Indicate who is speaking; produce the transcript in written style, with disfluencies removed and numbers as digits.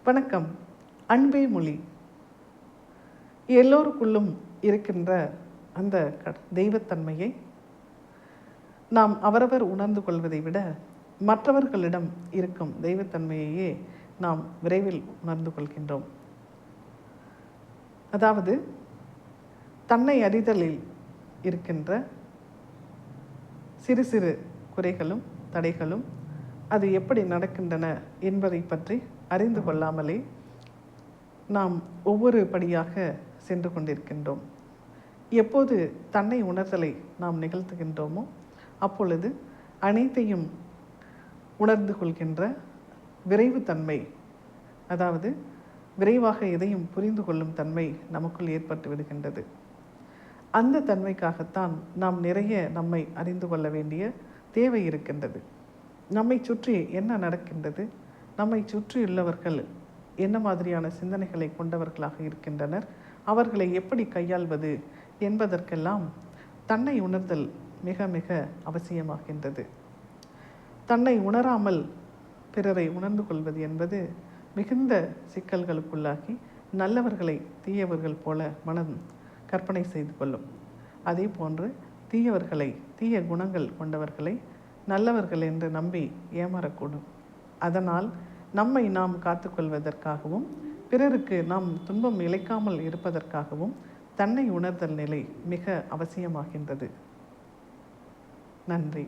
Speaker 1: வணக்கம். அன்பே மொழி. எல்லோருக்குள்ளும் இருக்கின்ற அந்த தெய்வத்தன்மையை நாம் அவரவர் உணர்ந்து கொள்வதை விட மற்றவர்களிடம் இருக்கும் தெய்வத்தன்மையையே நாம் விரைவில் உணர்ந்து கொள்கின்றோம். அதாவது தன்னை அறிதலில் இருக்கின்ற சிறு சிறு குறைகளும் தடைகளும் அது எப்படி நடக்கின்றன என்பதை பற்றி அறிந்து கொள்ளாமலே நாம் ஒவ்வொரு படியாக சென்று கொண்டிருக்கின்றோம். எப்போது தன்னை உணர்தலை நாம் நிகழ்த்துகின்றோமோ அப்பொழுது அனைத்தையும் உணர்ந்து கொள்கின்ற விரைவு தன்மை, அதாவது விரைவாக எதையும் புரிந்து கொள்ளும் தன்மை நமக்குள் ஏற்பட்டு விடுகின்றது. அந்த தன்மைக்காகத்தான் நாம் நிறைய நம்மை அறிந்து கொள்ள வேண்டிய தேவை இருக்கின்றது. நம்மை சுற்றி என்ன நடக்கின்றது, நம்மை சுற்றியுள்ளவர்கள் என்ன மாதிரியான சிந்தனைகளை கொண்டவர்களாக இருக்கின்றனர், அவர்களை எப்படி கையாள்வது என்பதற்கெல்லாம் தன்னை உணர்தல் மிக மிக அவசியமாகின்றது. தன்னை உணராமல் பிறரை உணர்ந்து கொள்வது என்பது மிகுந்த சிக்கல்களுக்குள்ளாகி நல்லவர்களை தீயவர்கள் போல மனம் கற்பனை செய்து கொள்ளும். அதே போன்று தீயவர்களை, தீய குணங்கள் கொண்டவர்களை நல்லவர்கள் என்று நம்பி ஏமாறக்கூடும். அதனால் நம்மை நாம் காத்துக்கொள்வதற்காகவும் பிறருக்கு நாம் துன்பம் இழைக்காமல் இருப்பதற்காகவும் தன்னை உணர்தல் நிலை மிக அவசியமாகின்றது. நன்றி.